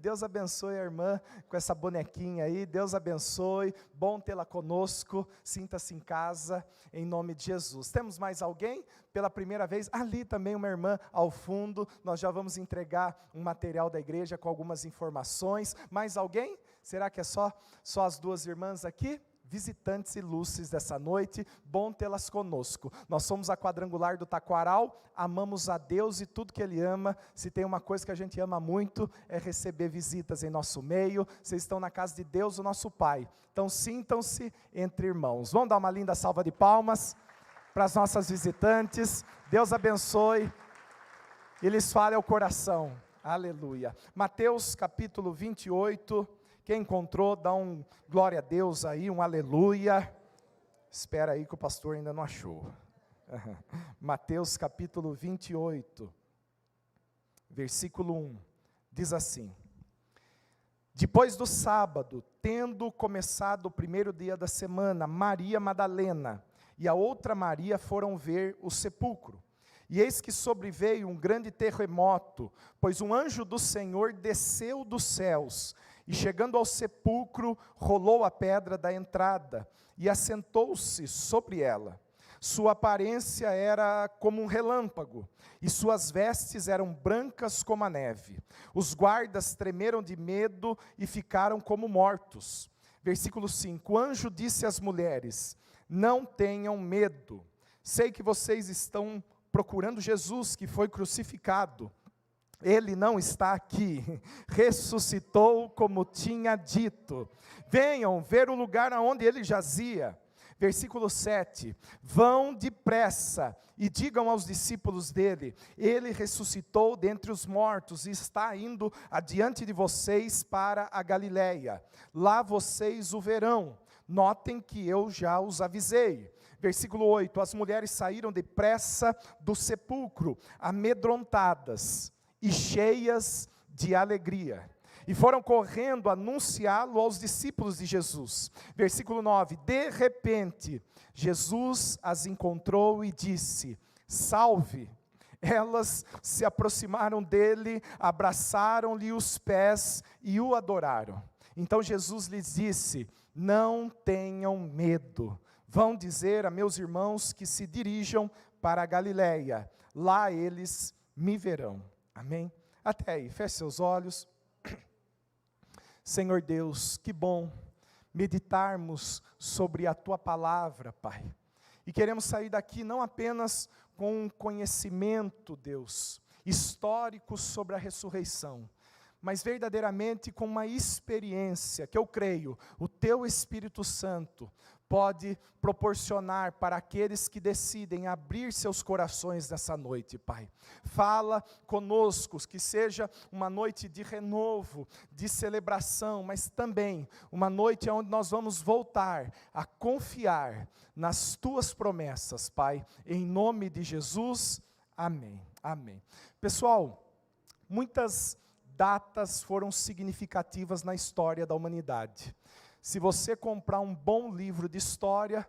Deus abençoe a irmã com essa bonequinha aí, Deus abençoe, bom tê-la conosco, sinta-se em casa, em nome de Jesus. Temos mais alguém? Pela primeira vez, ali também uma irmã ao fundo, nós já vamos entregar um material da igreja com algumas informações. Mais alguém? Será que é só as duas irmãs aqui? Visitantes ilustres dessa noite, bom tê-las conosco. Nós somos a Quadrangular do Taquaral, amamos a Deus e tudo que Ele ama. Se tem uma coisa que a gente ama muito, é receber visitas em nosso meio. Vocês estão na casa de Deus, o nosso Pai. Então sintam-se entre irmãos. Vamos dar uma linda salva de palmas para as nossas visitantes. Deus abençoe e lhes fale ao coração. Aleluia. Mateus capítulo 28. Quem encontrou, dá um glória a Deus aí, um aleluia. Espera aí que o pastor ainda não achou. Mateus capítulo 28, versículo 1, diz assim: Depois do sábado, tendo começado o primeiro dia da semana, Maria Madalena e a outra Maria foram ver o sepulcro. E eis que sobreveio um grande terremoto, pois um anjo do Senhor desceu dos céus, e chegando ao sepulcro, rolou a pedra da entrada, e assentou-se sobre ela. Sua aparência era como um relâmpago, e suas vestes eram brancas como a neve. Os guardas tremeram de medo e ficaram como mortos. Versículo 5, o anjo disse às mulheres: não tenham medo, sei que vocês estão procurando Jesus que foi crucificado. Ele não está aqui, ressuscitou como tinha dito. Venham ver o lugar aonde ele jazia. Versículo 7, vão depressa e digam aos discípulos dele, ele ressuscitou dentre os mortos e está indo adiante de vocês para a Galileia. Lá vocês o verão, notem que eu já os avisei. Versículo 8, as mulheres saíram depressa do sepulcro, amedrontadas e cheias de alegria, e foram correndo anunciá-lo aos discípulos de Jesus. Versículo 9, de repente, Jesus as encontrou e disse, salve. Elas se aproximaram dele, abraçaram-lhe os pés e o adoraram. Então Jesus lhes disse, não tenham medo, vão dizer a meus irmãos que se dirijam para a Galileia, lá eles me verão. Amém? Até aí, feche seus olhos. Senhor Deus, que bom meditarmos sobre a Tua palavra, Pai. E queremos sair daqui não apenas com um conhecimento, Deus, histórico sobre a ressurreição, mas verdadeiramente com uma experiência que eu creio, o Teu Espírito Santo pode proporcionar para aqueles que decidem abrir seus corações nessa noite, Pai. Fala conosco, que seja uma noite de renovo, de celebração, mas também uma noite onde nós vamos voltar a confiar nas Tuas promessas, Pai. Em nome de Jesus, amém. Amém. Pessoal, muitas datas foram significativas na história da humanidade. Se você comprar um bom livro de história,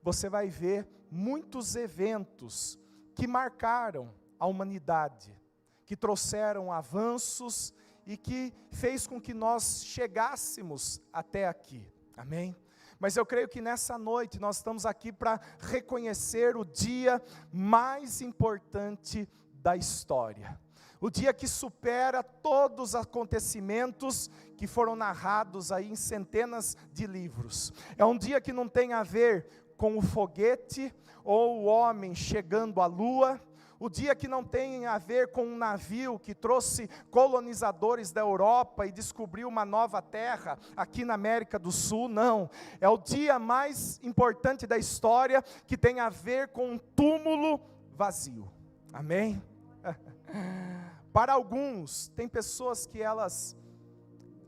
você vai ver muitos eventos que marcaram a humanidade, que trouxeram avanços e que fez com que nós chegássemos até aqui. Amém? Mas eu creio que nessa noite nós estamos aqui para reconhecer o dia mais importante da história. O dia que supera todos os acontecimentos que foram narrados aí em centenas de livros. É um dia que não tem a ver com o foguete ou o homem chegando à lua. O dia que não tem a ver com um navio que trouxe colonizadores da Europa e descobriu uma nova terra aqui na América do Sul, não. É o dia mais importante da história que tem a ver com um túmulo vazio. Amém? Para alguns, tem pessoas que elas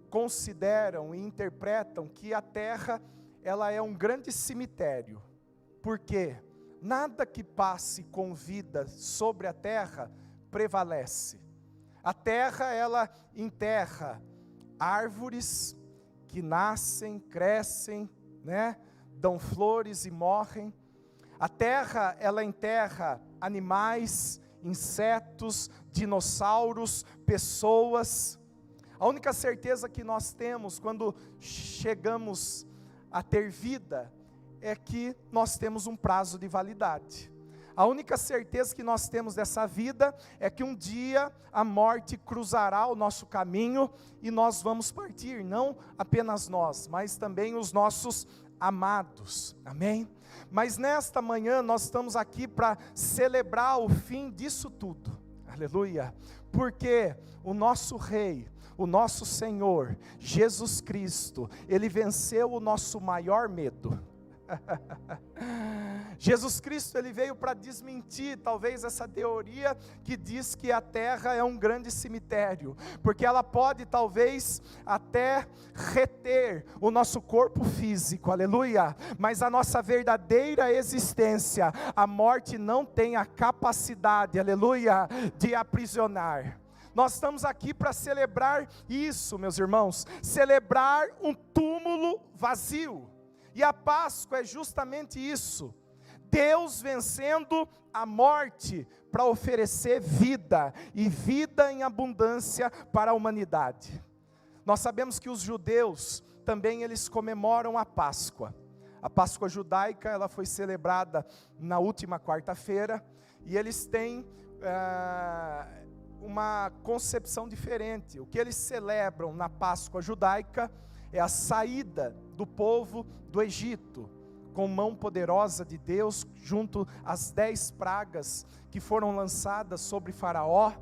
consideram e interpretam que a terra, ela é um grande cemitério. Por quê? Nada que passe com vida sobre a terra prevalece. A terra, ela enterra árvores que nascem, crescem, né? Dão flores e morrem. A terra, ela enterra animais, insetos, dinossauros, pessoas. A única certeza que nós temos quando chegamos a ter vida é que nós temos um prazo de validade. A única certeza que nós temos dessa vida é que um dia a morte cruzará o nosso caminho e nós vamos partir, não apenas nós, mas também os nossos amados, amém? Mas nesta manhã nós estamos aqui para celebrar o fim disso tudo, aleluia, porque o nosso Rei, o nosso Senhor, Jesus Cristo, Ele venceu o nosso maior medo. Jesus Cristo, Ele veio para desmentir talvez essa teoria que diz que a terra é um grande cemitério, porque ela pode talvez até reter o nosso corpo físico, aleluia, mas a nossa verdadeira existência, a morte não tem a capacidade, aleluia, de aprisionar. Nós estamos aqui para celebrar isso, meus irmãos, celebrar um túmulo vazio. E a Páscoa é justamente isso, Deus vencendo a morte para oferecer vida, e vida em abundância para a humanidade. Nós sabemos que os judeus também eles comemoram a Páscoa. A Páscoa judaica ela foi celebrada na última quarta-feira, e eles têm uma concepção diferente. O que eles celebram na Páscoa judaica é a saída do povo do Egito, com mão poderosa de Deus, junto às 10 pragas que foram lançadas sobre Faraó.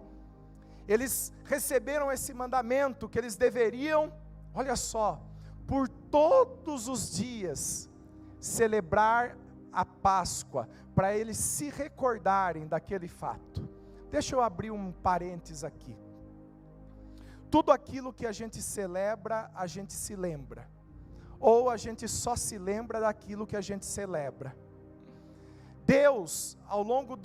Eles receberam esse mandamento que eles deveriam, olha só, por todos os dias, celebrar a Páscoa, para eles se recordarem daquele fato. Deixa eu abrir um parênteses aqui. Tudo aquilo que a gente celebra, a gente se lembra. Ou a gente só se lembra daquilo que a gente celebra. Deus, ao longo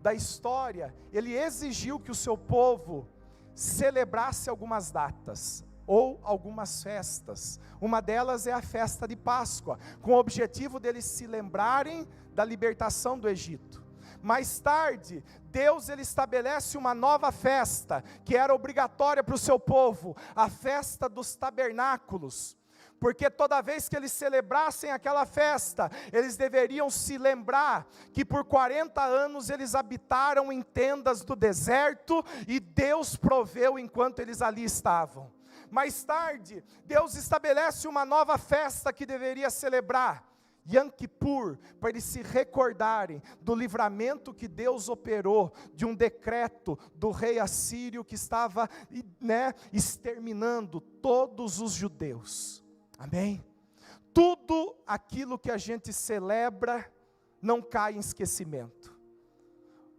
da história, Ele exigiu que o seu povo celebrasse algumas datas, ou algumas festas. Uma delas é a festa de Páscoa, com o objetivo deles se lembrarem da libertação do Egito. Mais tarde, Deus ele estabelece uma nova festa, que era obrigatória para o seu povo, a festa dos tabernáculos, porque toda vez que eles celebrassem aquela festa, eles deveriam se lembrar, que por 40 anos eles habitaram em tendas do deserto, e Deus proveu enquanto eles ali estavam. Mais tarde, Deus estabelece uma nova festa que deveria celebrar, Yom Kippur, para eles se recordarem do livramento que Deus operou, de um decreto do rei assírio que estava exterminando todos os judeus, amém? Tudo aquilo que a gente celebra, não cai em esquecimento.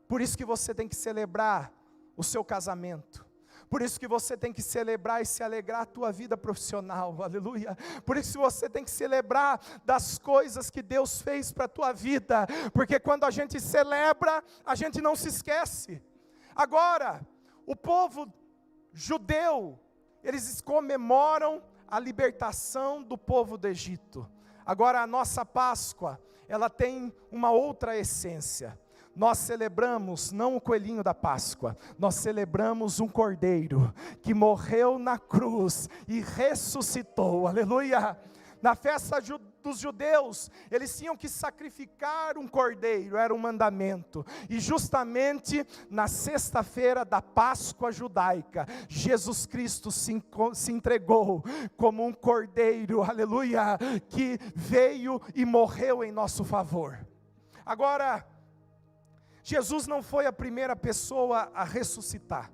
Por isso que você tem que celebrar o seu casamento. Por isso que você tem que celebrar e se alegrar a tua vida profissional, aleluia. Por isso que você tem que celebrar das coisas que Deus fez para a tua vida, porque quando a gente celebra, a gente não se esquece. Agora, o povo judeu, eles comemoram a libertação do povo do Egito. Agora a nossa Páscoa, ela tem uma outra essência. Nós celebramos não o coelhinho da Páscoa, nós celebramos um cordeiro que morreu na cruz e ressuscitou, aleluia. Na festa dos judeus, eles tinham que sacrificar um cordeiro, era um mandamento, e justamente na sexta-feira da Páscoa judaica, Jesus Cristo se entregou como um cordeiro, aleluia, que veio e morreu em nosso favor. Agora, Jesus não foi a primeira pessoa a ressuscitar.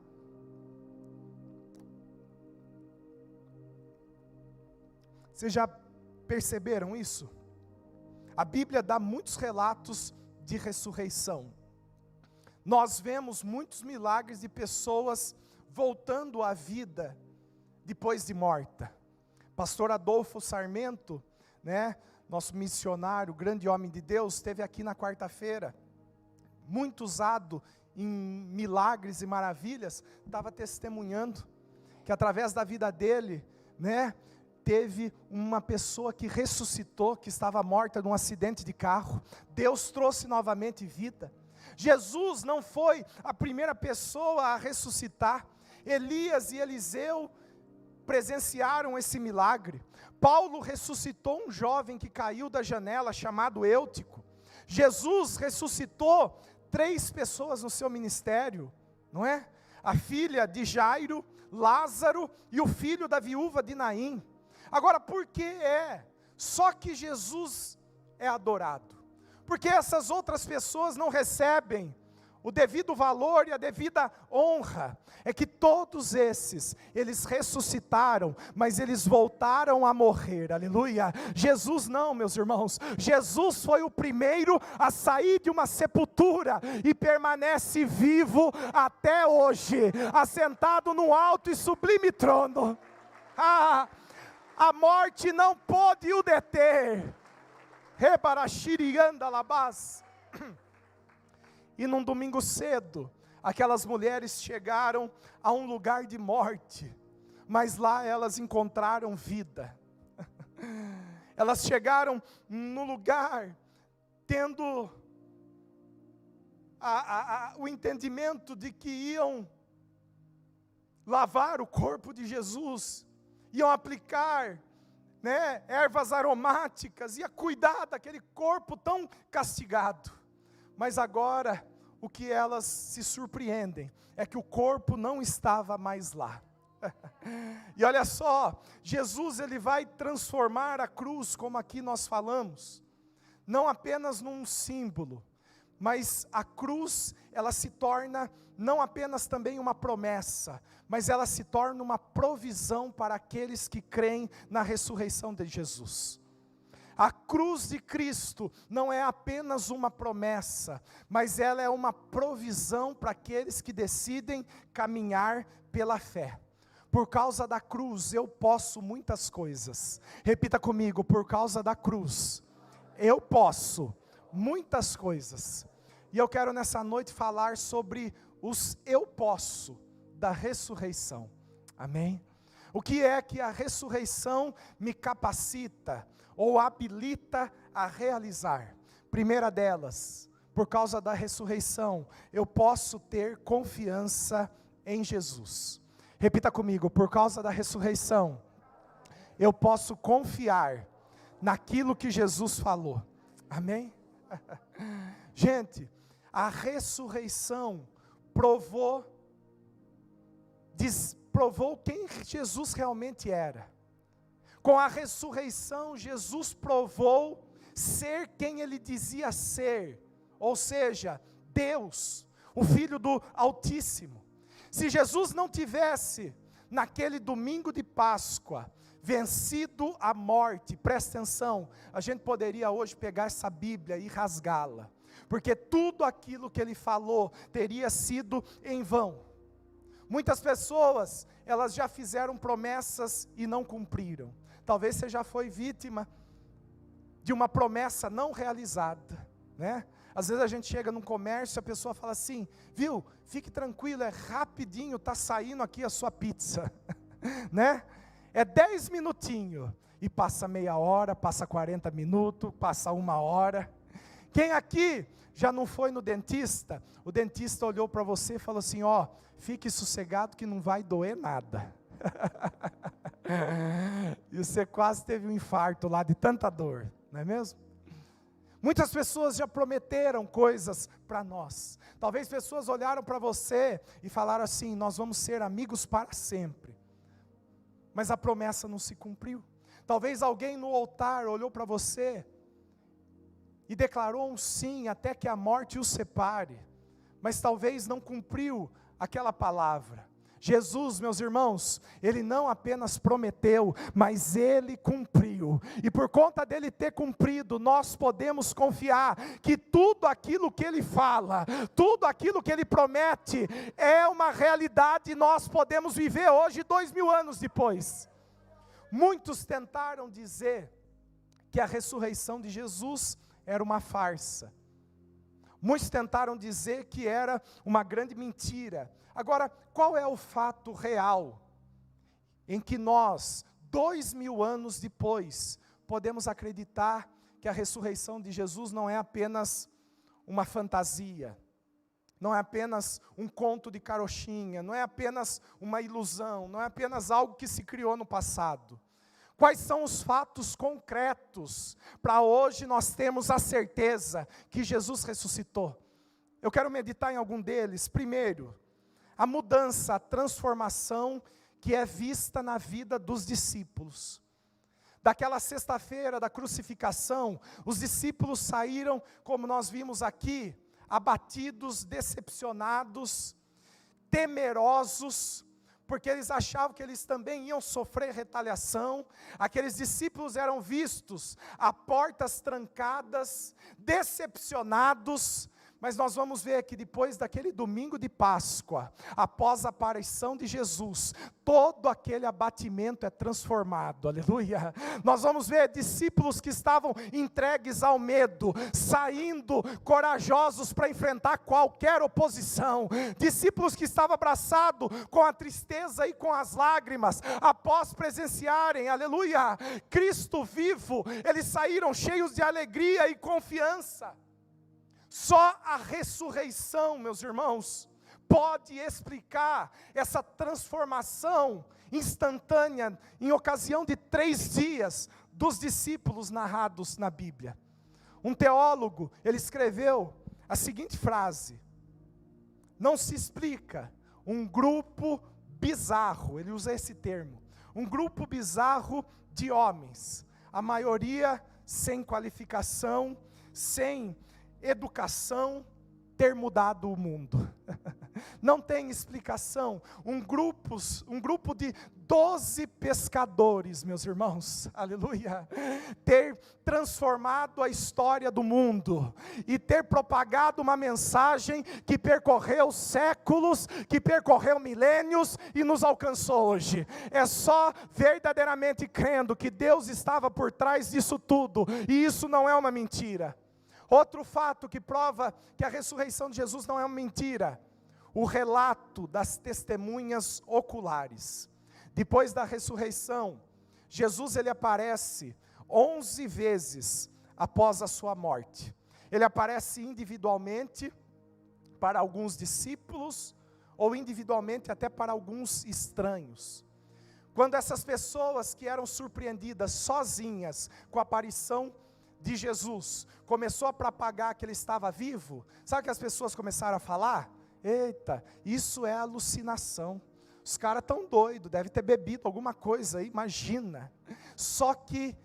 Vocês já perceberam isso? A Bíblia dá muitos relatos de ressurreição. Nós vemos muitos milagres de pessoas voltando à vida depois de morta. Pastor Adolfo Sarmento, nosso missionário, grande homem de Deus, esteve aqui na quarta-feira, muito usado em milagres e maravilhas, estava testemunhando que através da vida dele, teve uma pessoa que ressuscitou, que estava morta num acidente de carro. Deus trouxe novamente vida. Jesus não foi a primeira pessoa a ressuscitar. Elias e Eliseu presenciaram esse milagre. Paulo ressuscitou um jovem que caiu da janela, chamado Eutico. Jesus ressuscitou 3 pessoas no seu ministério, não é? A filha de Jairo, Lázaro e o filho da viúva de Naim. Agora, por que só que Jesus é adorado? Porque essas outras pessoas não recebem o devido valor e a devida honra? É que todos esses, eles ressuscitaram, mas eles voltaram a morrer, aleluia. Jesus não, meus irmãos, Jesus foi o primeiro a sair de uma sepultura, e permanece vivo até hoje, assentado num alto e sublime trono. A morte não pôde o deter. E num domingo cedo, aquelas mulheres chegaram a um lugar de morte, mas lá elas encontraram vida. Elas chegaram no lugar tendo o entendimento de que iam lavar o corpo de Jesus, iam aplicar, ervas aromáticas, ia cuidar daquele corpo tão castigado. Mas agora, o que elas se surpreendem é que o corpo não estava mais lá. E olha só, Jesus, ele vai transformar a cruz, como aqui nós falamos, não apenas num símbolo, mas a cruz, ela se torna não apenas também uma promessa, mas ela se torna uma provisão para aqueles que creem na ressurreição de Jesus. A cruz de Cristo não é apenas uma promessa, mas ela é uma provisão para aqueles que decidem caminhar pela fé. Por causa da cruz eu posso muitas coisas. Repita comigo: por causa da cruz eu posso muitas coisas. E eu quero nessa noite falar sobre os eu posso da ressurreição. Amém? O que é que a ressurreição me capacita ou habilita a realizar? Primeira delas, por causa da ressurreição, eu posso ter confiança em Jesus. Repita comigo: por causa da ressurreição, eu posso confiar naquilo que Jesus falou. Amém? Gente, a ressurreição provou quem Jesus realmente era. Com a ressurreição, Jesus provou ser quem ele dizia ser, ou seja, Deus, o Filho do Altíssimo. Se Jesus não tivesse, naquele domingo de Páscoa, vencido a morte, presta atenção, a gente poderia hoje pegar essa Bíblia e rasgá-la, porque tudo aquilo que ele falou teria sido em vão. Muitas pessoas, elas já fizeram promessas e não cumpriram. Talvez você já foi vítima de uma promessa não realizada, né? Às vezes a gente chega num comércio, a pessoa fala assim: viu, fique tranquilo, é rapidinho, está saindo aqui a sua pizza, né? É 10 minutinhos, e passa meia hora, passa 40 minutos, passa 1 hora. Quem aqui já não foi no dentista? O dentista olhou para você e falou assim: ó, fique sossegado que não vai doer nada. E você quase teve um infarto lá de tanta dor, não é mesmo? Muitas pessoas já prometeram coisas para nós. Talvez pessoas olharam para você e falaram assim: nós vamos ser amigos para sempre. Mas a promessa não se cumpriu. Talvez alguém no altar olhou para você e declarou um sim até que a morte o separe, mas talvez não cumpriu aquela palavra. Jesus, meus irmãos, ele não apenas prometeu, mas ele cumpriu. E por conta dele ter cumprido, nós podemos confiar que tudo aquilo que ele fala, tudo aquilo que ele promete, é uma realidade e nós podemos viver hoje 2000 anos depois. Muitos tentaram dizer que a ressurreição de Jesus era uma farsa. Muitos tentaram dizer que era uma grande mentira. Agora, qual é o fato real em que nós, 2000 anos depois, podemos acreditar que a ressurreição de Jesus não é apenas uma fantasia, não é apenas um conto de carochinha, não é apenas uma ilusão, não é apenas algo que se criou no passado. Quais são os fatos concretos para hoje nós termos a certeza que Jesus ressuscitou? Eu quero meditar em algum deles. Primeiro, a mudança, a transformação que é vista na vida dos discípulos. Daquela sexta-feira da crucificação, os discípulos saíram, como nós vimos aqui, abatidos, decepcionados, temerosos, porque eles achavam que eles também iam sofrer retaliação. Aqueles discípulos eram vistos a portas trancadas, decepcionados. Mas nós vamos ver que depois daquele domingo de Páscoa, após a aparição de Jesus, todo aquele abatimento é transformado, aleluia. Nós vamos ver discípulos que estavam entregues ao medo, saindo corajosos para enfrentar qualquer oposição, discípulos que estavam abraçados com a tristeza e com as lágrimas, após presenciarem, aleluia, Cristo vivo, eles saíram cheios de alegria e confiança. Só a ressurreição, meus irmãos, pode explicar essa transformação instantânea, em ocasião de 3 dias, dos discípulos narrados na Bíblia. Um teólogo, ele escreveu a seguinte frase: não se explica um grupo bizarro, ele usa esse termo, um grupo bizarro de homens, a maioria sem qualificação, sem educação, ter mudado o mundo. Não tem explicação. Um grupo de 12 pescadores, meus irmãos, aleluia, ter transformado a história do mundo, e ter propagado uma mensagem que percorreu séculos, que percorreu milênios, e nos alcançou hoje. É só verdadeiramente crendo que Deus estava por trás disso tudo, e isso não é uma mentira. Outro fato que prova que a ressurreição de Jesus não é uma mentira: o relato das testemunhas oculares. Depois da ressurreição, Jesus ele aparece 11 vezes após a sua morte. Ele aparece individualmente para alguns discípulos, ou individualmente até para alguns estranhos. Quando essas pessoas que eram surpreendidas sozinhas com a aparição de Jesus, começou a propagar que ele estava vivo, sabe o que as pessoas começaram a falar? Eita, isso é alucinação, os caras estão doidos, deve ter bebido alguma coisa aí, imagina. Só que,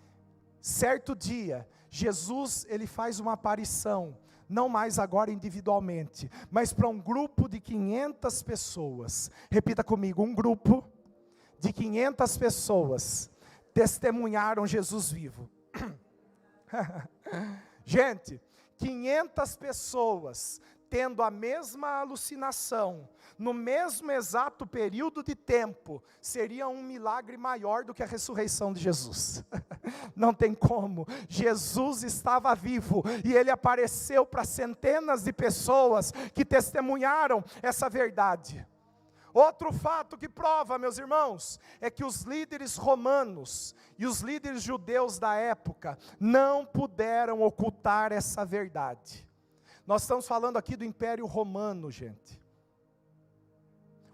certo dia, Jesus, ele faz uma aparição, não mais agora individualmente, mas para um grupo de 500 pessoas, repita comigo, um grupo de 500 pessoas, testemunharam Jesus vivo. Gente, 500 pessoas tendo a mesma alucinação, no mesmo exato período de tempo, seria um milagre maior do que a ressurreição de Jesus. Não tem como. Jesus estava vivo, e ele apareceu para centenas de pessoas que testemunharam essa verdade. Outro fato que prova, meus irmãos, é que os líderes romanos e os líderes judeus da época não puderam ocultar essa verdade. Nós estamos falando aqui do Império Romano, gente.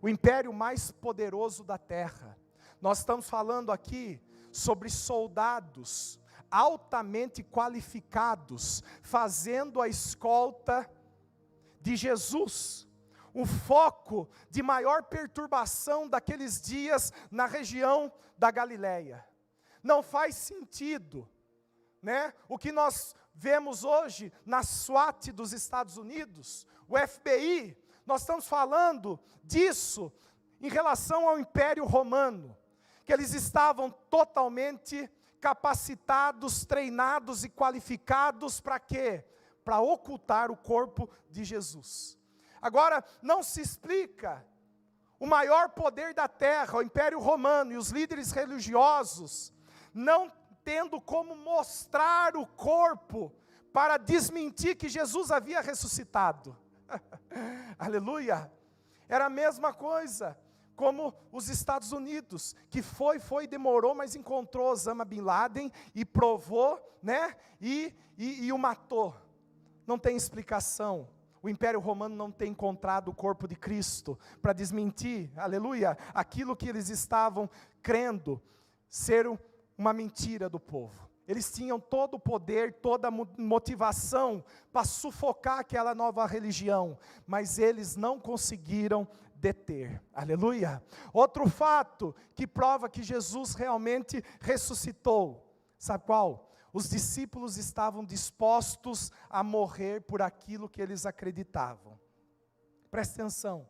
O império mais poderoso da terra. Nós estamos falando aqui sobre soldados altamente qualificados, fazendo a escolta de Jesus. O foco de maior perturbação daqueles dias na região da Galileia. Não faz sentido, né? O que nós vemos hoje na SWAT dos Estados Unidos, o FBI, nós estamos falando disso em relação ao Império Romano, que eles estavam totalmente capacitados, treinados e qualificados para quê? Para ocultar o corpo de Jesus. Agora, não se explica o maior poder da terra, o Império Romano e os líderes religiosos, não tendo como mostrar o corpo para desmentir que Jesus havia ressuscitado. Aleluia! Era a mesma coisa como os Estados Unidos, que demorou, mas encontrou Osama Bin Laden e provou, né? E o matou. Não tem explicação. o Império Romano não ter encontrado o corpo de Cristo, para desmentir, aleluia, aquilo que eles estavam crendo ser uma mentira do povo. Eles tinham todo o poder, toda a motivação para sufocar aquela nova religião, mas eles não conseguiram deter, aleluia. Outro fato que prova que Jesus realmente ressuscitou, sabe qual? Os discípulos estavam dispostos a morrer por aquilo que eles acreditavam. Presta atenção,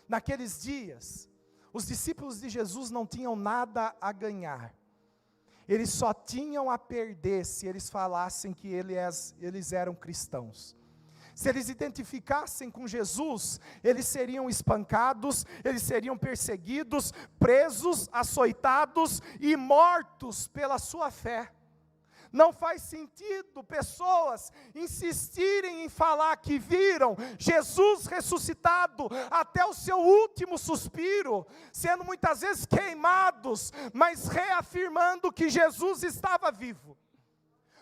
naqueles dias, os discípulos de Jesus não tinham nada a ganhar, eles só tinham a perder se eles falassem que eles eram cristãos. Se eles identificassem com Jesus, eles seriam espancados, eles seriam perseguidos, presos, açoitados e mortos pela sua fé. Não faz sentido pessoas insistirem em falar que viram Jesus ressuscitado até o seu último suspiro, sendo muitas vezes queimados, mas reafirmando que Jesus estava vivo.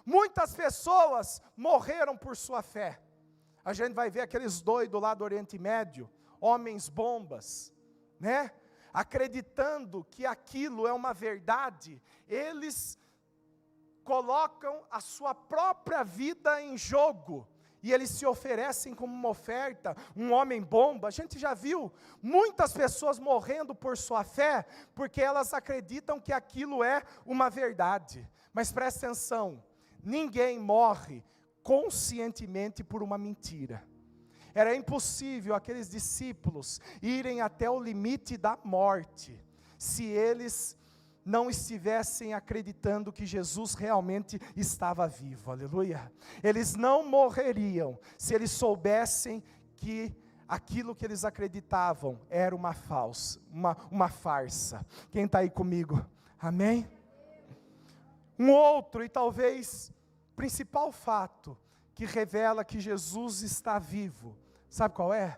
Muitas pessoas morreram por sua fé. A gente vai ver aqueles doidos lá do Oriente Médio, homens bombas, né? Acreditando que aquilo é uma verdade, eles colocam a sua própria vida em jogo, e eles se oferecem como uma oferta, um homem bomba. A gente já viu muitas pessoas morrendo por sua fé, porque elas acreditam que aquilo é uma verdade. Mas presta atenção, ninguém morre conscientemente por uma mentira. Era impossível aqueles discípulos irem até o limite da morte, se eles não estivessem acreditando que Jesus realmente estava vivo, aleluia. Eles não morreriam se eles soubessem que aquilo que eles acreditavam era uma farsa. Quem está aí comigo? Amém? Um outro e talvez principal fato que revela que Jesus está vivo, sabe qual é?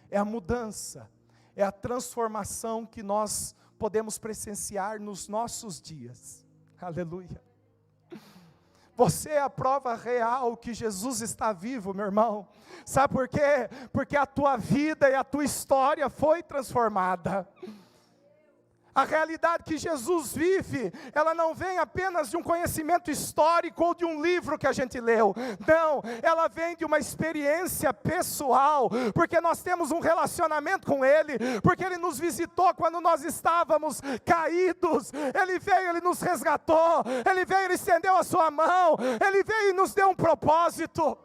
É a mudança, é a transformação que nós podemos presenciar nos nossos dias, aleluia. Você é a prova real que Jesus está vivo, meu irmão. Sabe por quê? Porque a tua vida e a tua história foi transformada. A realidade que Jesus vive, ela não vem apenas de um conhecimento histórico ou de um livro que a gente leu. Não, ela vem de uma experiência pessoal, porque nós temos um relacionamento com Ele, porque Ele nos visitou quando nós estávamos caídos. Ele veio, Ele nos resgatou, Ele veio, Ele estendeu a sua mão, Ele veio e nos deu um propósito.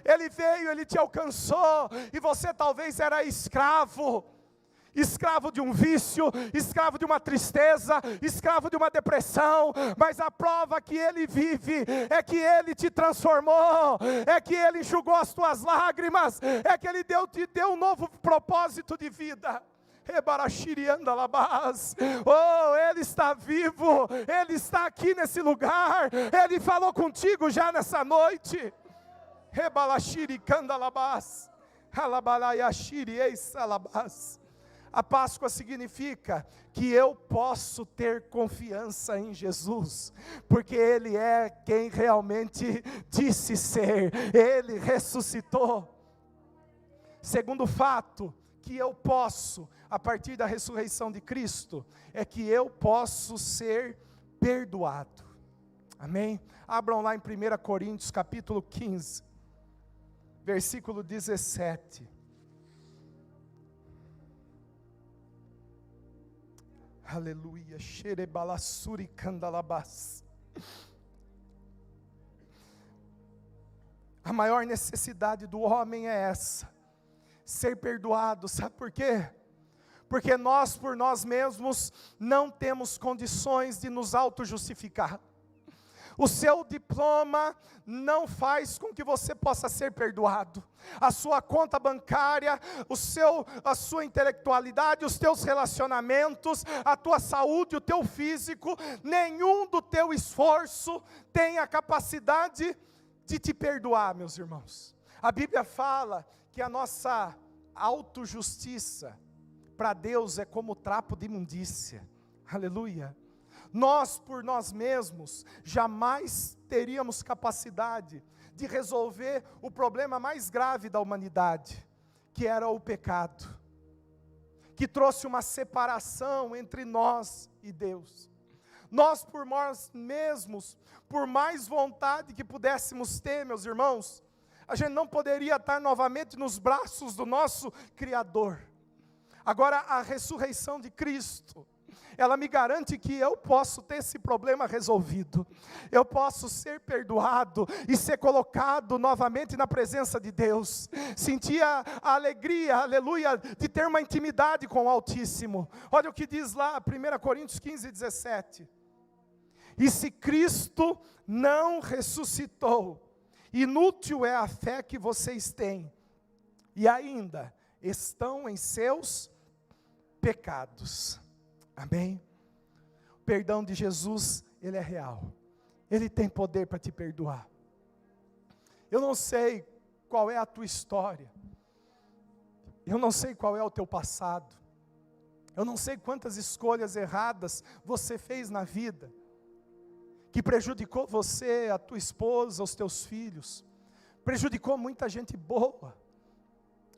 Ele veio, Ele te alcançou, e você talvez era escravo de um vício, escravo de uma tristeza, escravo de uma depressão, mas a prova que Ele vive, é que Ele te transformou, é que Ele enxugou as tuas lágrimas, é que Ele te deu um novo propósito de vida. Oh, Ele está vivo, Ele está aqui nesse lugar, Ele falou contigo já nessa noite. A Páscoa significa que eu posso ter confiança em Jesus, porque Ele é quem realmente disse ser, Ele ressuscitou. Segundo fato que eu posso, a partir da ressurreição de Cristo, é que eu posso ser perdoado. Amém? Abram lá em 1 Coríntios capítulo 15, versículo 17. Aleluia. Xerebalassuri candalabás. A maior necessidade do homem é essa: ser perdoado. Sabe por quê? Porque nós, por nós mesmos, não temos condições de nos auto-justificar. O seu diploma não faz com que você possa ser perdoado. A sua conta bancária, a sua intelectualidade, os teus relacionamentos, a tua saúde, o teu físico, nenhum do teu esforço tem a capacidade de te perdoar, meus irmãos. A Bíblia fala que a nossa autojustiça para Deus é como trapo de imundícia. Aleluia. Nós, por nós mesmos, jamais teríamos capacidade de resolver o problema mais grave da humanidade, que era o pecado, que trouxe uma separação entre nós e Deus. Nós, por nós mesmos, por mais vontade que pudéssemos ter, meus irmãos, a gente não poderia estar novamente nos braços do nosso Criador. Agora, a ressurreição de Cristo, ela me garante que eu posso ter esse problema resolvido, eu posso ser perdoado e ser colocado novamente na presença de Deus, sentir a alegria, aleluia, de ter uma intimidade com o Altíssimo. Olha o que diz lá, 1 Coríntios 15, 17. E se Cristo não ressuscitou, inútil é a fé que vocês têm, e ainda estão em seus pecados. Amém? O perdão de Jesus, ele é real. Ele tem poder para te perdoar. Eu não sei qual é a tua história. Eu não sei qual é o teu passado. Eu não sei quantas escolhas erradas você fez na vida, que prejudicou você, a tua esposa, os teus filhos. Prejudicou muita gente boa.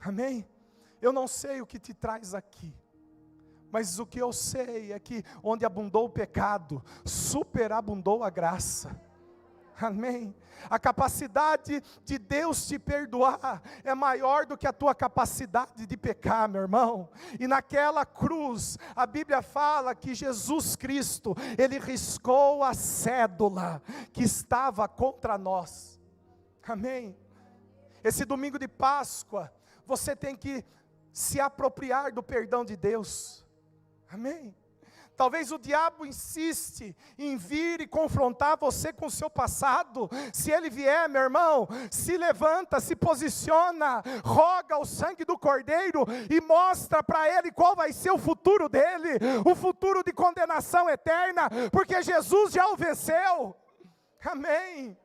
Amém? Eu não sei o que te traz aqui. Mas o que eu sei é que onde abundou o pecado, superabundou a graça. Amém? A capacidade de Deus te perdoar é maior do que a tua capacidade de pecar, meu irmão. E naquela cruz, a Bíblia fala que Jesus Cristo, ele riscou a cédula que estava contra nós. Amém? Esse domingo de Páscoa, você tem que se apropriar do perdão de Deus. Amém? Talvez o diabo insiste em vir e confrontar você com o seu passado. Se ele vier, meu irmão, se levanta, se posiciona, roga o sangue do Cordeiro e mostra para ele qual vai ser o futuro dele, o futuro de condenação eterna, porque Jesus já o venceu. Amém?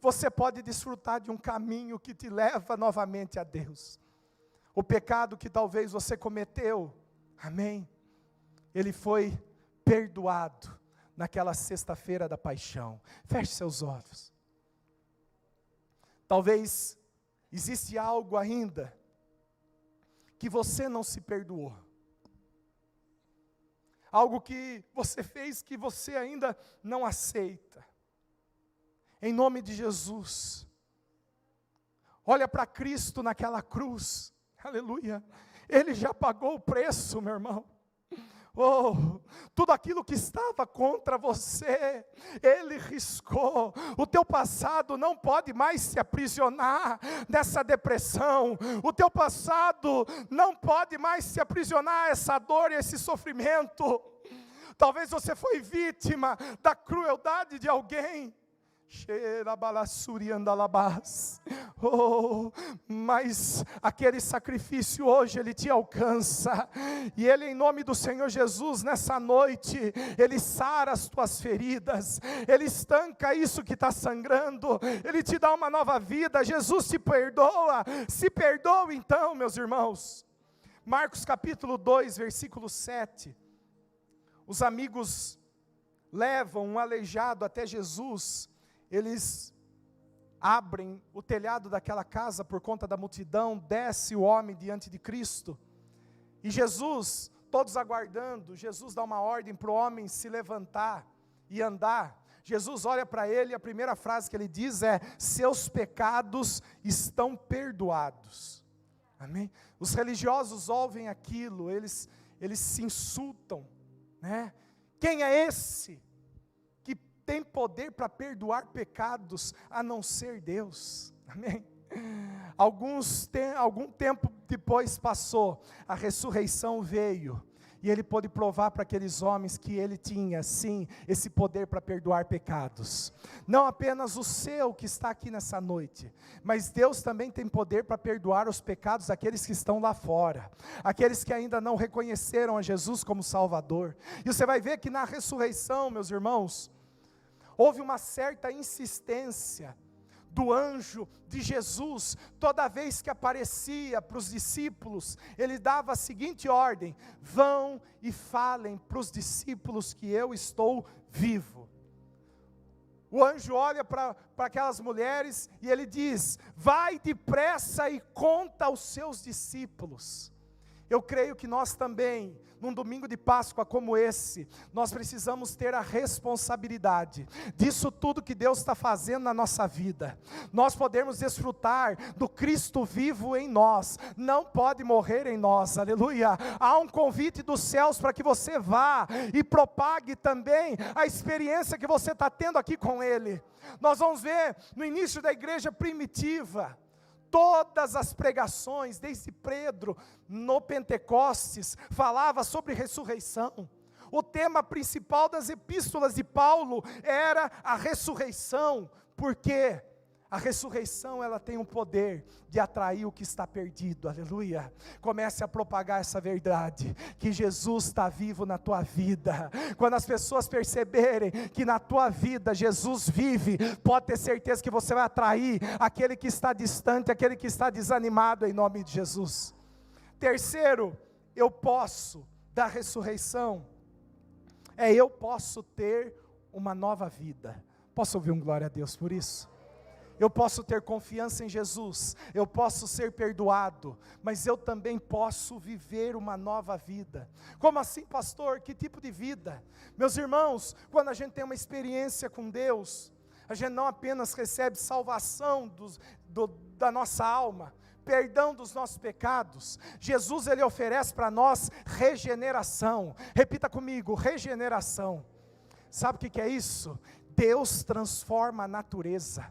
Você pode desfrutar de um caminho que te leva novamente a Deus. O pecado que talvez você cometeu, amém? Ele foi perdoado naquela sexta-feira da paixão. Feche seus olhos. Talvez existe algo ainda que você não se perdoou. Algo que você fez que você ainda não aceita. Em nome de Jesus, olha para Cristo naquela cruz. Aleluia. Ele já pagou o preço, meu irmão. Oh, tudo aquilo que estava contra você, Ele riscou. O teu passado não pode mais se aprisionar nessa depressão. O teu passado não pode mais se aprisionar essa dor e esse sofrimento. Talvez você foi vítima da crueldade de alguém. Oh, mas aquele sacrifício hoje ele te alcança, e ele, em nome do Senhor Jesus, nessa noite, ele sara as tuas feridas, ele estanca isso que está sangrando, ele te dá uma nova vida. Jesus te perdoa. Se perdoa então, meus irmãos. Marcos capítulo 2, versículo 7. Os amigos levam um aleijado até Jesus. Eles abrem o telhado daquela casa por conta da multidão, desce o homem diante de Cristo, e Jesus, todos aguardando, Jesus dá uma ordem para o homem se levantar e andar. Jesus olha para ele e a primeira frase que ele diz é: seus pecados estão perdoados. Amém? Os religiosos ouvem aquilo, eles se insultam, né? Quem é esse que tem poder para perdoar pecados a não ser Deus? Amém? Algum tempo depois passou, a ressurreição veio, e ele pôde provar para aqueles homens que ele tinha, sim, esse poder para perdoar pecados. Não apenas o seu que está aqui nessa noite, mas Deus também tem poder para perdoar os pecados daqueles que estão lá fora, aqueles que ainda não reconheceram a Jesus como Salvador. E você vai ver que na ressurreição, meus irmãos, houve uma certa insistência do anjo de Jesus, toda vez que aparecia para os discípulos, ele dava a seguinte ordem: vão e falem para os discípulos que eu estou vivo. O anjo olha para aquelas mulheres e ele diz: vai depressa e conta aos seus discípulos. Eu creio que nós também, num domingo de Páscoa como esse, nós precisamos ter a responsabilidade disso tudo que Deus está fazendo na nossa vida. Nós podemos desfrutar do Cristo vivo em nós, não pode morrer em nós, aleluia. Há um convite dos céus para que você vá e propague também a experiência que você está tendo aqui com Ele. Nós vamos ver no início da igreja primitiva, todas as pregações, desde Pedro, no Pentecostes, falava sobre ressurreição. O tema principal das epístolas de Paulo era a ressurreição. Por quê? A ressurreição, ela tem o poder de atrair o que está perdido, aleluia. Comece a propagar essa verdade, que Jesus está vivo na tua vida. Quando as pessoas perceberem que na tua vida Jesus vive, pode ter certeza que você vai atrair aquele que está distante, aquele que está desanimado, em nome de Jesus. Terceiro, eu posso, da ressurreição, eu posso ter uma nova vida. Posso ouvir um glória a Deus por isso? Eu posso ter confiança em Jesus, eu posso ser perdoado, mas eu também posso viver uma nova vida. Como assim, pastor? Que tipo de vida? Meus irmãos, quando a gente tem uma experiência com Deus, a gente não apenas recebe salvação da nossa alma, perdão dos nossos pecados. Jesus, Ele oferece para nós regeneração. Repita comigo: regeneração. Sabe o que é isso? Deus transforma a natureza.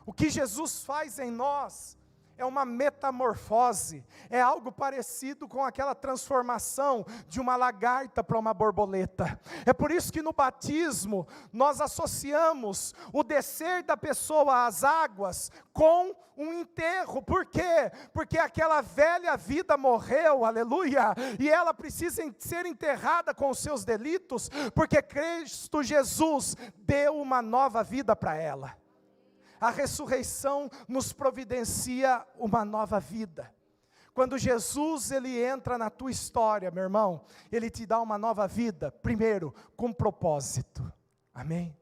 O que Jesus faz em nós é uma metamorfose, é algo parecido com aquela transformação de uma lagarta para uma borboleta. É por isso que no batismo nós associamos o descer da pessoa às águas com um enterro. Por quê? Porque aquela velha vida morreu, aleluia, e ela precisa ser enterrada com os seus delitos, porque Cristo Jesus deu uma nova vida para ela. A ressurreição nos providencia uma nova vida. Quando Jesus, Ele entra na tua história, meu irmão, Ele te dá uma nova vida, primeiro, com propósito, amém?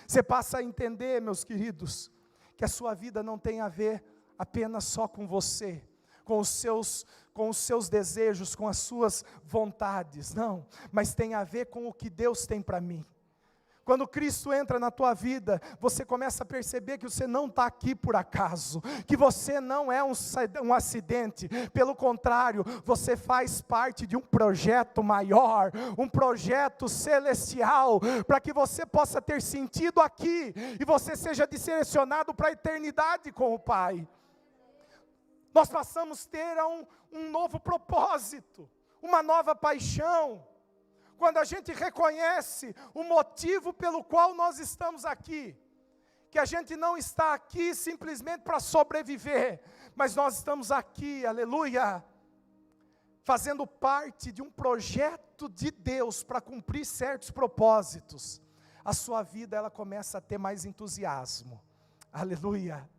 Você passa a entender, meus queridos, que a sua vida não tem a ver apenas só com você, com os seus desejos, com as suas vontades, não, mas tem a ver com o que Deus tem para mim. Quando Cristo entra na tua vida, você começa a perceber que você não está aqui por acaso, que você não é um acidente, pelo contrário, você faz parte de um projeto maior, um projeto celestial, para que você possa ter sentido aqui, e você seja direcionado para a eternidade com o Pai. Nós passamos a ter um novo propósito, uma nova paixão, quando a gente reconhece o motivo pelo qual nós estamos aqui, que a gente não está aqui simplesmente para sobreviver, mas nós estamos aqui, aleluia, fazendo parte de um projeto de Deus para cumprir certos propósitos. A sua vida, ela começa a ter mais entusiasmo, aleluia.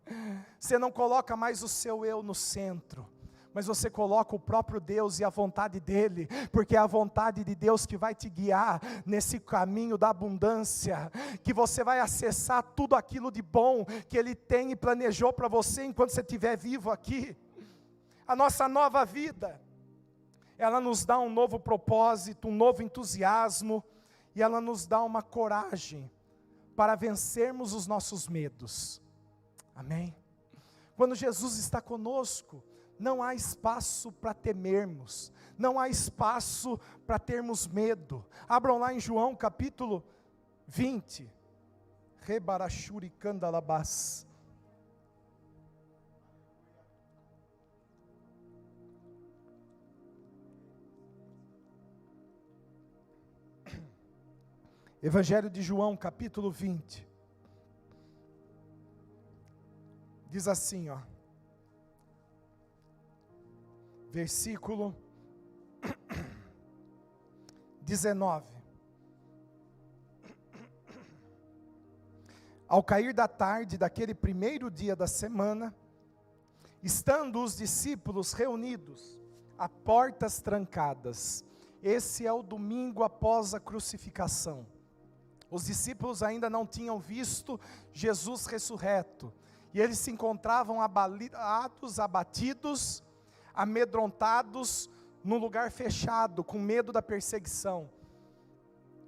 Você não coloca mais o seu eu no centro, mas você coloca o próprio Deus e a vontade dEle, porque é a vontade de Deus que vai te guiar nesse caminho da abundância, que você vai acessar tudo aquilo de bom que Ele tem e planejou para você enquanto você estiver vivo aqui. A nossa nova vida, ela nos dá um novo propósito, um novo entusiasmo, e ela nos dá uma coragem para vencermos os nossos medos, amém? Quando Jesus está conosco, não há espaço para temermos, não há espaço para termos medo. Abram lá em João capítulo 20, Rebarachuri Candalabás. Evangelho de João capítulo 20, diz assim, versículo 19. Ao cair da tarde daquele primeiro dia da semana, estando os discípulos reunidos, a portas trancadas, esse é o domingo após a crucificação. Os discípulos ainda não tinham visto Jesus ressurreto, e eles se encontravam abatidos, amedrontados, num lugar fechado, com medo da perseguição.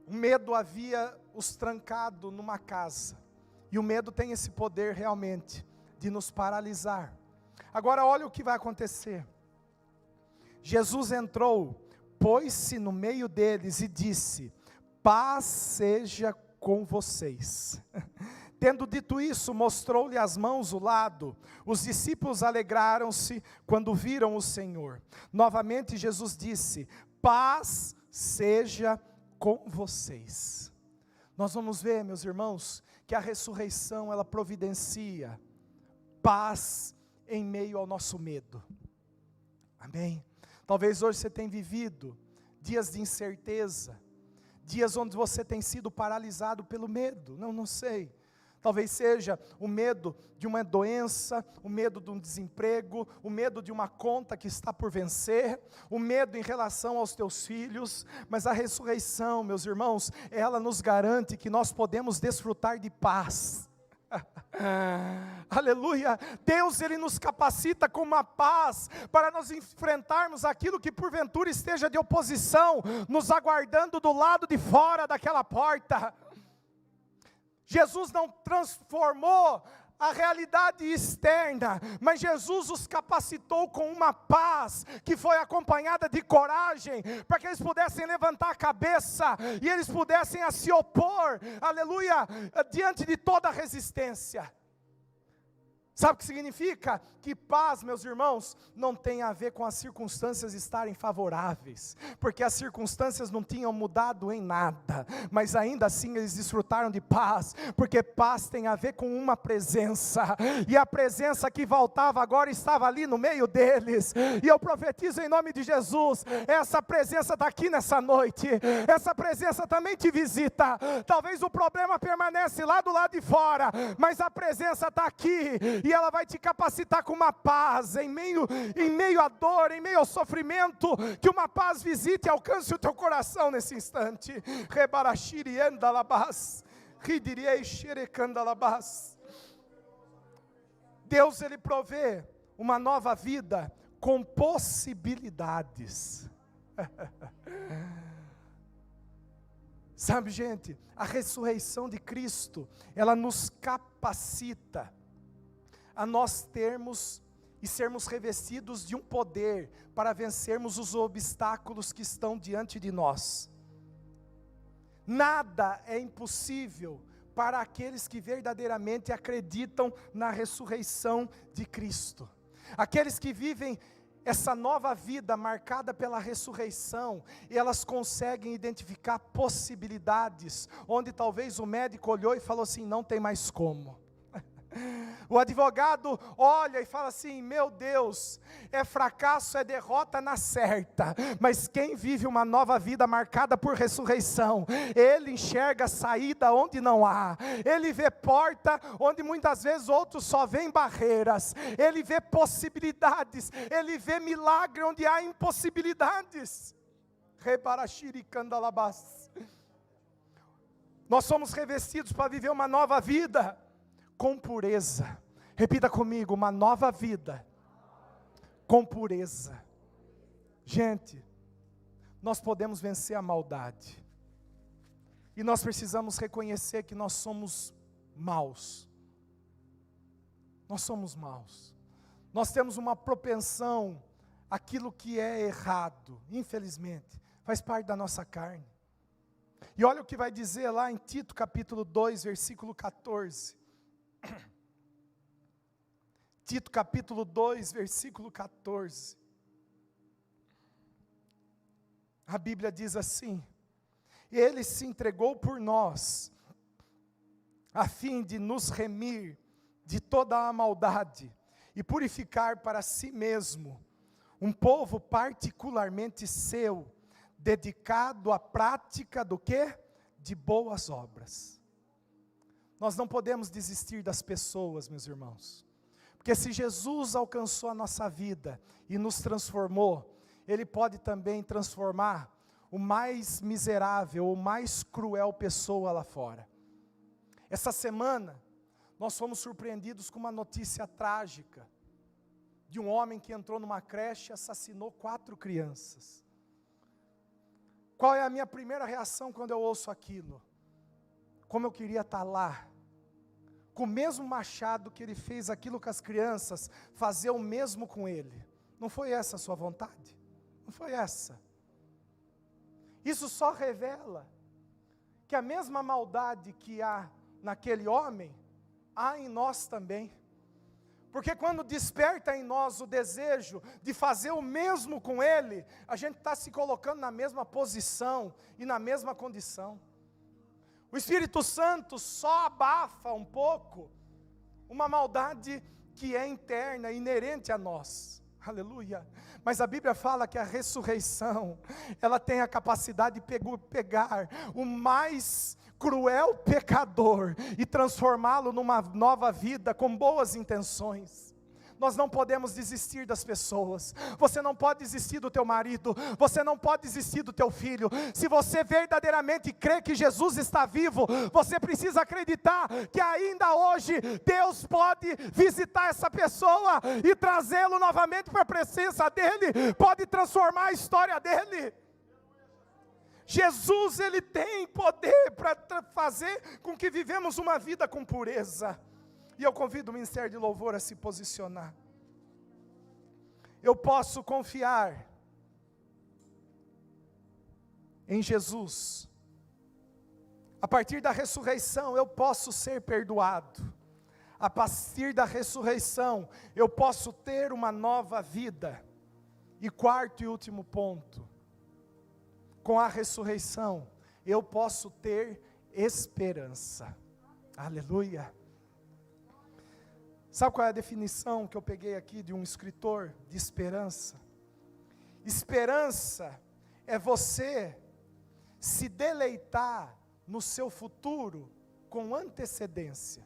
O medo havia os trancado numa casa, e o medo tem esse poder realmente, de nos paralisar. Agora olha o que vai acontecer. Jesus entrou, pôs-se no meio deles e disse: paz seja com vocês. Tendo dito isso, mostrou-lhe as mãos, o lado. Os discípulos alegraram-se quando viram o Senhor. Novamente Jesus disse: paz seja com vocês. Nós vamos ver, meus irmãos, que a ressurreição, ela providencia paz em meio ao nosso medo. Amém? Talvez hoje você tenha vivido dias de incerteza, dias onde você tem sido paralisado pelo medo, não sei. Talvez seja o medo de uma doença, o medo de um desemprego, o medo de uma conta que está por vencer, o medo em relação aos teus filhos, mas a ressurreição, meus irmãos, ela nos garante que nós podemos desfrutar de paz. Aleluia, Deus ele nos capacita com uma paz, para nós enfrentarmos aquilo que porventura esteja de oposição, nos aguardando do lado de fora daquela porta. Jesus não transformou a realidade externa, mas Jesus os capacitou com uma paz, que foi acompanhada de coragem, para que eles pudessem levantar a cabeça, e eles pudessem se opor, aleluia, diante de toda a resistência. Sabe o que significa? Que paz, meus irmãos, não tem a ver com as circunstâncias estarem favoráveis, porque as circunstâncias não tinham mudado em nada, mas ainda assim eles desfrutaram de paz, porque paz tem a ver com uma presença, e a presença que voltava agora estava ali no meio deles, e eu profetizo em nome de Jesus, essa presença está aqui nessa noite, essa presença também te visita. Talvez o problema permanece lá do lado de fora, mas a presença está aqui, e ela vai te capacitar com uma paz, em meio à dor, em meio ao sofrimento, que uma paz visite e alcance o teu coração nesse instante. Deus ele provê uma nova vida com possibilidades. Sabe, gente, a ressurreição de Cristo, ela nos capacita a nós termos e sermos revestidos de um poder para vencermos os obstáculos que estão diante de nós. Nada é impossível para aqueles que verdadeiramente acreditam na ressurreição de Cristo. Aqueles que vivem essa nova vida marcada pela ressurreição, elas conseguem identificar possibilidades, onde talvez o médico olhou e falou assim: não tem mais como. O advogado olha e fala assim: meu Deus, é fracasso, é derrota na certa. Mas quem vive uma nova vida marcada por ressurreição, ele enxerga saída onde não há, ele vê porta onde muitas vezes outros só veem barreiras, ele vê possibilidades, ele vê milagre onde há impossibilidades. Nós somos revestidos para viver uma nova vida com pureza. Repita comigo: uma nova vida com pureza. Gente, nós podemos vencer a maldade, e nós precisamos reconhecer que nós somos maus. Nós somos maus. Nós temos uma propensão àquilo que é errado, infelizmente, faz parte da nossa carne. E olha o que vai dizer lá em Tito capítulo 2, versículo 14. Tito capítulo 2, versículo 14. A Bíblia diz assim: Ele se entregou por nós, a fim de nos remir de toda a maldade, e purificar para si mesmo um povo particularmente seu, dedicado à prática do quê? De boas obras. Nós não podemos desistir das pessoas, meus irmãos. Porque se Jesus alcançou a nossa vida e nos transformou, Ele pode também transformar o mais miserável, o mais cruel pessoa lá fora. Essa semana, nós fomos surpreendidos com uma notícia trágica, de um homem que entrou numa creche e assassinou 4 crianças. Qual é a minha primeira reação quando eu ouço aquilo? Como eu queria estar lá, com o mesmo machado que ele fez aquilo com as crianças, fazer o mesmo com ele. Não foi essa a sua vontade? Não foi essa. Isso só revela que a mesma maldade que há naquele homem, há em nós também. Porque quando desperta em nós o desejo de fazer o mesmo com ele, a gente está se colocando na mesma posição e na mesma condição. O Espírito Santo só abafa um pouco uma maldade que é interna, inerente a nós. Aleluia. Mas a Bíblia fala que a ressurreição, ela tem a capacidade de pegar o mais cruel pecador e transformá-lo numa nova vida com boas intenções. Nós não podemos desistir das pessoas. Você não pode desistir do teu marido, você não pode desistir do teu filho. Se você verdadeiramente crê que Jesus está vivo, você precisa acreditar que ainda hoje Deus pode visitar essa pessoa e trazê-lo novamente para a presença dEle, pode transformar a história dEle. Jesus, Ele tem poder para fazer com que vivemos uma vida com pureza. E eu convido o Ministério de Louvor a se posicionar. Eu posso confiar em Jesus. A partir da ressurreição eu posso ser perdoado. A partir da ressurreição eu posso ter uma nova vida. E quarto e último ponto. Com a ressurreição eu posso ter esperança. Aleluia. Sabe qual é a definição que eu peguei aqui de um escritor de esperança? Esperança é você se deleitar no seu futuro com antecedência.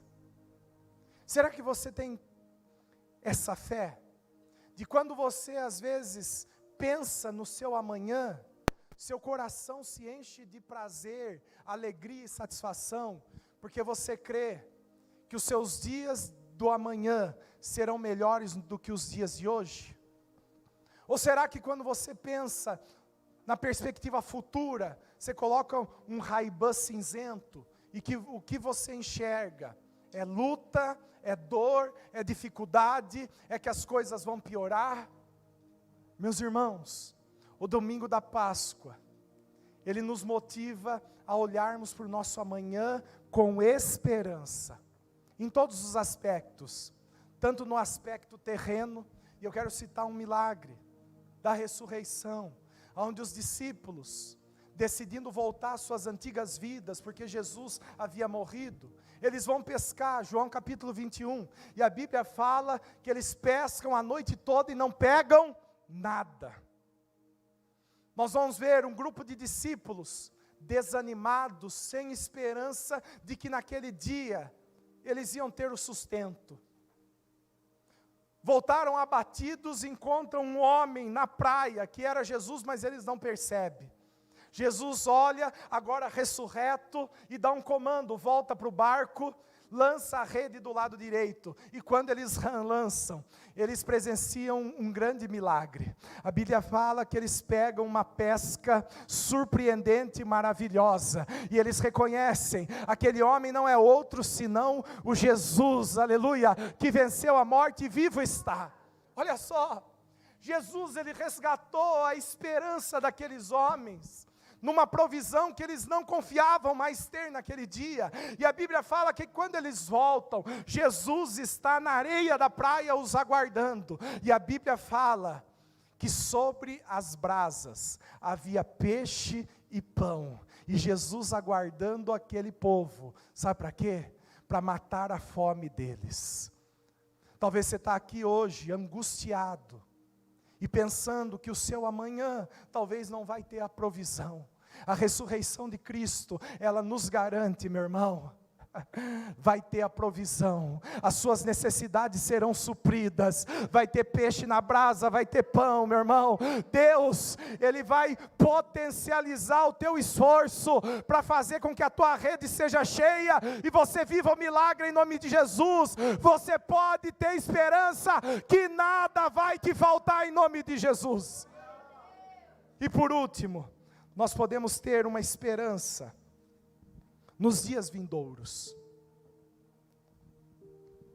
Será que você tem essa fé? De quando você às vezes pensa no seu amanhã, seu coração se enche de prazer, alegria e satisfação, porque você crê que os seus dias do amanhã serão melhores do que os dias de hoje? Ou será que quando você pensa na perspectiva futura, você coloca um Ray-Ban cinzento e que o que você enxerga é luta, é dor, é dificuldade, é que as coisas vão piorar? Meus irmãos, o domingo da Páscoa, ele nos motiva a olharmos para o nosso amanhã com esperança. Em todos os aspectos, tanto no aspecto terreno, e eu quero citar um milagre da ressurreição, onde os discípulos, decidindo voltar às suas antigas vidas, porque Jesus havia morrido, eles vão pescar, João capítulo 21, e a Bíblia fala que eles pescam a noite toda e não pegam nada. Nós vamos ver um grupo de discípulos desanimados, sem esperança de que naquele dia eles iam ter o sustento. Voltaram abatidos, encontram um homem na praia, que era Jesus, mas eles não percebem. Jesus olha, agora ressurreto, e dá um comando, volta para o barco, lança a rede do lado direito, e quando eles lançam, eles presenciam um grande milagre. A Bíblia fala que eles pegam uma pesca surpreendente e maravilhosa, e eles reconhecem, aquele homem não é outro senão o Jesus, aleluia, que venceu a morte e vivo está. Olha só, Jesus, ele resgatou a esperança daqueles homens, numa provisão que eles não confiavam mais ter naquele dia, e a Bíblia fala que quando eles voltam, Jesus está na areia da praia os aguardando, e a Bíblia fala que sobre as brasas havia peixe e pão, e Jesus aguardando aquele povo, sabe para quê? Para matar a fome deles. Talvez você está aqui hoje angustiado, e pensando que o seu amanhã talvez não vai ter a provisão. A ressurreição de Cristo, ela nos garante, meu irmão, vai ter a provisão, as suas necessidades serão supridas, vai ter peixe na brasa, vai ter pão, meu irmão. Deus, Ele vai potencializar o teu esforço, para fazer com que a tua rede seja cheia, e você viva o milagre em nome de Jesus. Você pode ter esperança, que nada vai te faltar em nome de Jesus. E por último, nós podemos ter uma esperança nos dias vindouros.